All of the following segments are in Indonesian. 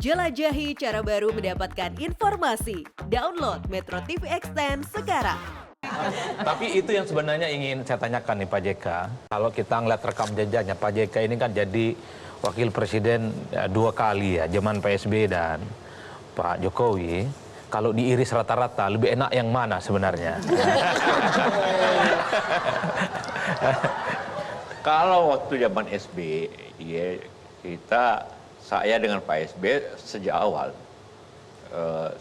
Jelajahi cara baru mendapatkan informasi. Download Metro TV Extend sekarang. Tapi itu yang sebenarnya ingin saya tanyakan nih Pak JK. Kalau kita ngeliat rekam jejaknya, Pak JK ini kan jadi wakil presiden dua kali ya, zaman PSB dan Pak Jokowi. Kalau diiris rata-rata, lebih enak yang mana sebenarnya? Kalau waktu zaman SB, ya, saya dengan Pak SB sejak awal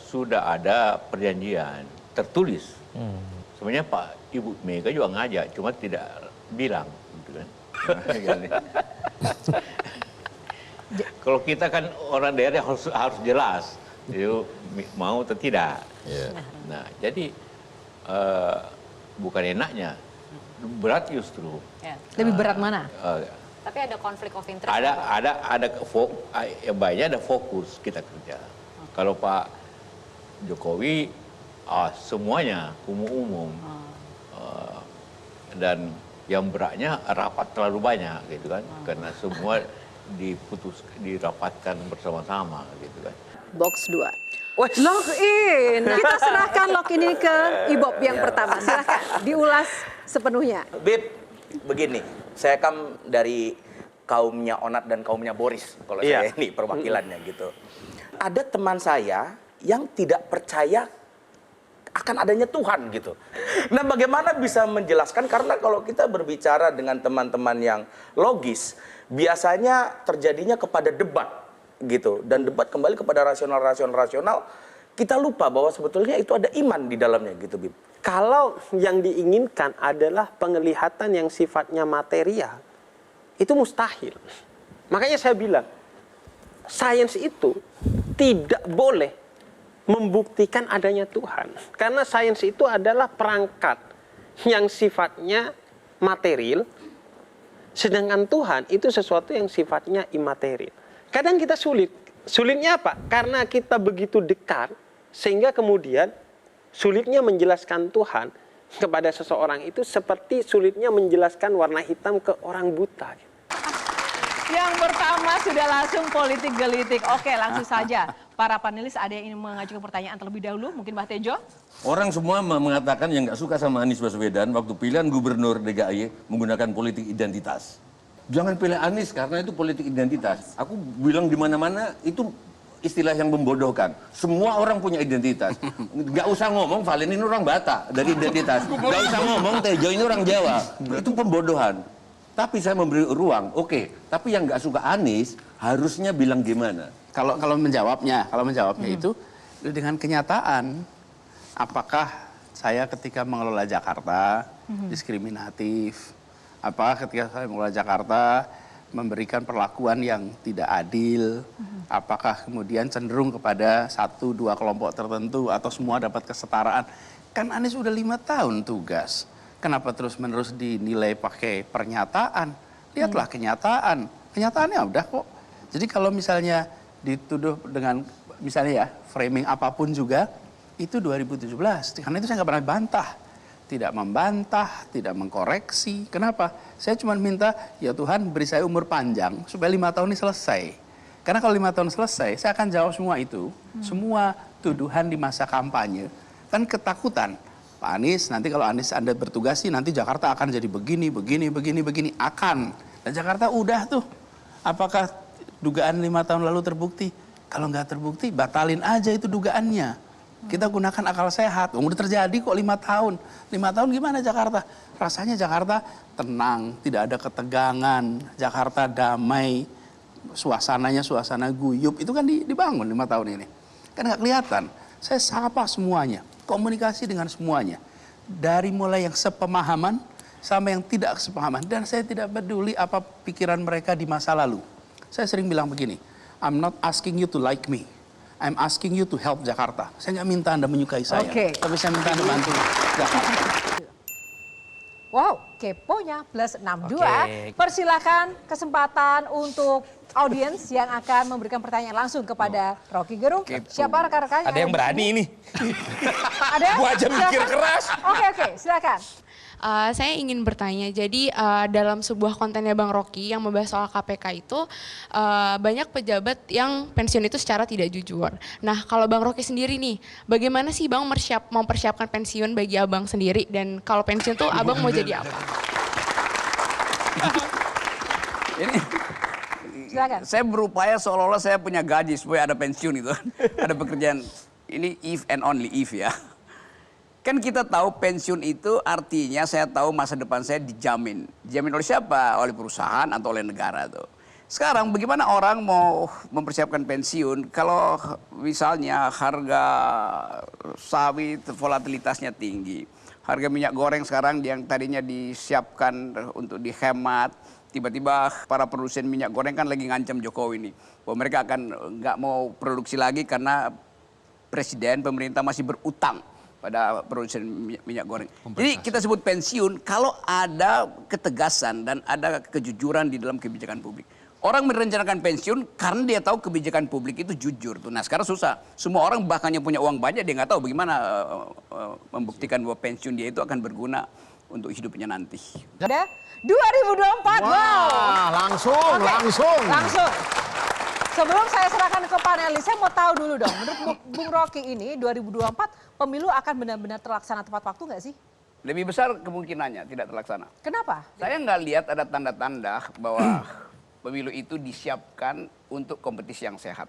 sudah ada perjanjian tertulis. Sebenarnya Pak Ibu Mega juga ngajak, cuma tidak bilang. Gitu kan. Kalau kita kan orang daerah harus jelas, itu mau atau tidak. Yeah. Nah, jadi bukan enaknya, berat justru. Yeah. Lebih berat mana? Tapi ada konflik of interest. Baiknya ada fokus kita kerja. Kalau Pak Jokowi semuanya umum dan yang beratnya rapat terlalu banyak gitu kan, karena semua dirapatkan bersama-sama gitu kan. Box 2. Log in. Kita serahkan log ini ke Ibob yang pertama. Silahkan diulas sepenuhnya. Bib, begini, saya kan dari kaumnya Onat dan kaumnya Boris, kalau saya ini perwakilannya gitu. Ada teman saya yang tidak percaya akan adanya Tuhan gitu. Nah, bagaimana bisa menjelaskan? Karena kalau kita berbicara dengan teman-teman yang logis, biasanya terjadinya kepada debat gitu. Dan debat kembali kepada rasional. Kita lupa bahwa sebetulnya itu ada iman di dalamnya gitu, Bib. Kalau yang diinginkan adalah penglihatan yang sifatnya material, itu mustahil. Makanya saya bilang, sains itu tidak boleh membuktikan adanya Tuhan. Karena sains itu adalah perangkat yang sifatnya material, sedangkan Tuhan itu sesuatu yang sifatnya imaterial. Kadang kita sulit. Sulitnya apa? Karena kita begitu dekat, sehingga kemudian sulitnya menjelaskan Tuhan kepada seseorang itu seperti sulitnya menjelaskan warna hitam ke orang buta. Yang pertama sudah langsung politik gelitik. Oke, langsung saja. Para panelis ada yang ingin mengajukan pertanyaan terlebih dahulu. Mungkin Mbak Tejo? Orang semua mengatakan yang nggak suka sama Anies Baswedan waktu pilihan gubernur DKI menggunakan politik identitas. Jangan pilih Anies karena itu politik identitas. Aku bilang di mana-mana itu istilah yang membodohkan. Semua orang punya identitas. Nggak usah ngomong Valen ini orang Batak dari identitas. Nggak usah ngomong Tejo ini orang Jawa. Itu pembodohan. Tapi saya memberi ruang, oke. Tapi yang nggak suka Anies harusnya bilang gimana? Kalau menjawabnya itu dengan kenyataan. Apakah saya ketika mengelola Jakarta diskriminatif? Apakah ketika saya mengelola Jakarta memberikan perlakuan yang tidak adil? Apakah kemudian cenderung kepada 1-2 kelompok tertentu atau semua dapat kesetaraan? Kan Anies udah 5 tahun tugas. Kenapa terus-menerus dinilai pakai pernyataan? Lihatlah kenyataan. Kenyataannya udah kok. Jadi kalau misalnya dituduh dengan misalnya ya framing apapun juga, itu 2017. Karena itu saya nggak pernah bantah. Tidak membantah, tidak mengkoreksi. Kenapa? Saya cuma minta, ya Tuhan beri saya umur panjang supaya 5 tahun ini selesai. Karena kalau 5 tahun selesai, saya akan jawab semua itu. Semua tuduhan di masa kampanye. Kan ketakutan. Pak Anies, nanti kalau Anies Anda bertugas sih, nanti Jakarta akan jadi begini. Akan. Dan Jakarta udah tuh. Apakah dugaan 5 tahun lalu terbukti? Kalau nggak terbukti, batalin aja itu dugaannya. Kita gunakan akal sehat. Udah terjadi kok 5 tahun. 5 tahun gimana Jakarta? Rasanya Jakarta tenang, tidak ada ketegangan. Jakarta damai, suasananya suasana guyup. Itu kan dibangun 5 tahun ini. Kan nggak kelihatan. Saya sapa semuanya. Komunikasi dengan semuanya. Dari mulai yang sepemahaman sama yang tidak sepemahaman. Dan saya tidak peduli apa pikiran mereka di masa lalu. Saya sering bilang begini, I'm not asking you to like me. I'm asking you to help Jakarta. Saya nggak minta Anda menyukai saya. Tapi saya minta Anda bantu Jakarta. Wow, keponya plus 62. Persilakan kesempatan untuk audiens yang akan memberikan pertanyaan langsung kepada Rocky Gerung. Siapa rekan-rekannya? Ada yang berani ini. Ada? Gua aja mikir keras. Oke, silakan. Saya ingin bertanya, jadi dalam sebuah kontennya Bang Rocky yang membahas soal KPK itu banyak pejabat yang pensiun itu secara tidak jujur. Nah, kalau Bang Rocky sendiri nih, bagaimana sih Bang mempersiapkan pensiun bagi Abang sendiri, dan kalau pensiun tuh Abang mau jadi apa? Ini Silakan. saya berupaya seolah-olah saya punya gaji supaya ada pensiun itu. Ada pekerjaan. Ini if and only if ya. Kan kita tahu pensiun itu artinya saya tahu masa depan saya dijamin. Dijamin oleh siapa? Oleh perusahaan atau oleh negara tuh. Sekarang bagaimana orang mau mempersiapkan pensiun kalau misalnya harga sawit volatilitasnya tinggi. Harga minyak goreng sekarang yang tadinya disiapkan untuk dihemat, tiba-tiba para produsen minyak goreng kan lagi ngancam Jokowi nih, bahwa mereka akan nggak mau produksi lagi karena presiden, pemerintah masih berutang pada produsen minyak goreng. Jadi kita sebut pensiun kalau ada ketegasan dan ada kejujuran di dalam kebijakan publik. Orang merencanakan pensiun karena dia tahu kebijakan publik itu jujur tuh. Nah sekarang susah. Semua orang bahkan yang punya uang banyak dia nggak tahu bagaimana membuktikan bahwa pensiun dia itu akan berguna untuk hidupnya nanti. Ada 2024. Wow. Langsung. Langsung. Sebelum saya serahkan ke panelis, saya mau tahu dulu dong. Menurut Bung Rocky ini 2024 pemilu akan benar-benar terlaksana tepat waktu nggak sih? Lebih besar kemungkinannya tidak terlaksana. Kenapa? Saya nggak lihat ada tanda-tanda bahwa pemilu itu disiapkan untuk kompetisi yang sehat.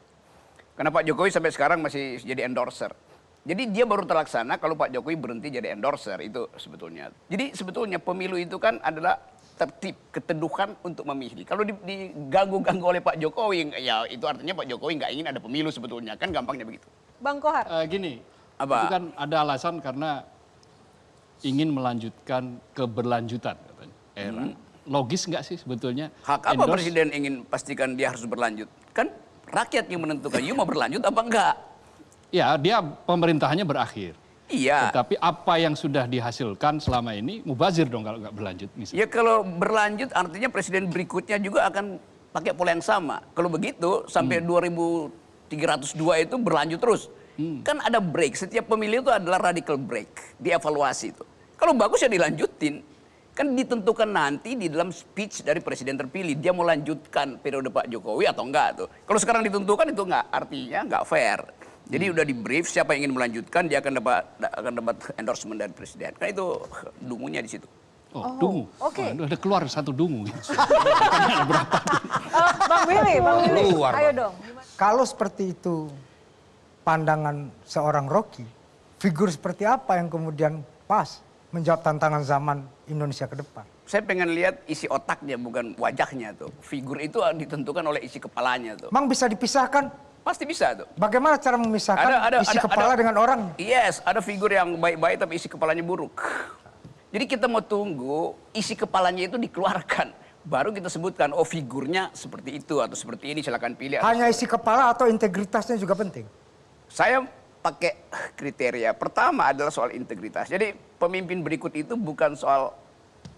Karena Pak Jokowi sampai sekarang masih jadi endorser. Jadi dia baru terlaksana kalau Pak Jokowi berhenti jadi endorser itu sebetulnya. Jadi sebetulnya pemilu itu kan adalah tertib, keteduhan untuk memilih. Kalau diganggu-ganggu oleh Pak Jokowi, ya itu artinya Pak Jokowi nggak ingin ada pemilu sebetulnya. Kan gampangnya begitu. Bang Kohar. Gini, Apa? itu kan ada alasan karena ingin melanjutkan keberlanjutan katanya. Era. Logis nggak sih sebetulnya? Hak apa presiden ingin pastikan dia harus berlanjut? Kan rakyat yang menentukan, you mau berlanjut apa enggak? Ya, dia pemerintahannya berakhir. Iya. Tetapi apa yang sudah dihasilkan selama ini mubazir dong kalau nggak berlanjut. Misalnya. Ya kalau berlanjut artinya presiden berikutnya juga akan pakai pola yang sama. Kalau begitu sampai 2302 itu berlanjut terus. Kan ada break, setiap pemilu itu adalah radical break, dievaluasi itu. Kalau bagus ya dilanjutin. Kan ditentukan nanti di dalam speech dari presiden terpilih, dia mau lanjutkan periode Pak Jokowi atau enggak tuh. Kalau sekarang ditentukan itu enggak, artinya enggak fair. Jadi udah di brief siapa yang ingin melanjutkan dia akan dapat endorsement dari presiden. Kan itu dungunya di situ. Oh, dungu. Oke. Ada keluar satu dungu. Bang Willy. Ayo dong. Kalau seperti itu pandangan seorang Rocky, figur seperti apa yang kemudian pas menjawab tantangan zaman Indonesia ke depan? Saya pengen lihat isi otaknya bukan wajahnya tuh. Figur itu ditentukan oleh isi kepalanya tuh. Mang bisa dipisahkan? Pasti bisa tuh. Bagaimana cara memisahkan isi kepala dengan orang? Yes, ada figur yang baik-baik tapi isi kepalanya buruk. Jadi kita mau tunggu isi kepalanya itu dikeluarkan. Baru kita sebutkan, oh figurnya seperti itu atau seperti ini, silakan pilih. Hanya isi kepala atau integritasnya juga penting? Saya pakai kriteria. Pertama adalah soal integritas. Jadi pemimpin berikut itu bukan soal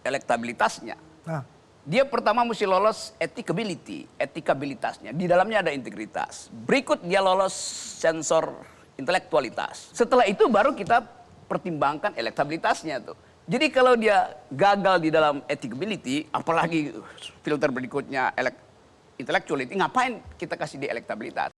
elektabilitasnya. Nah. Dia pertama mesti lolos etikabilitasnya. Di dalamnya ada integritas. Berikut dia lolos sensor intelektualitas. Setelah itu baru kita pertimbangkan elektabilitasnya tuh. Jadi kalau dia gagal di dalam etikability, apalagi filter berikutnya intellectuality, ngapain kita kasih di elektabilitas?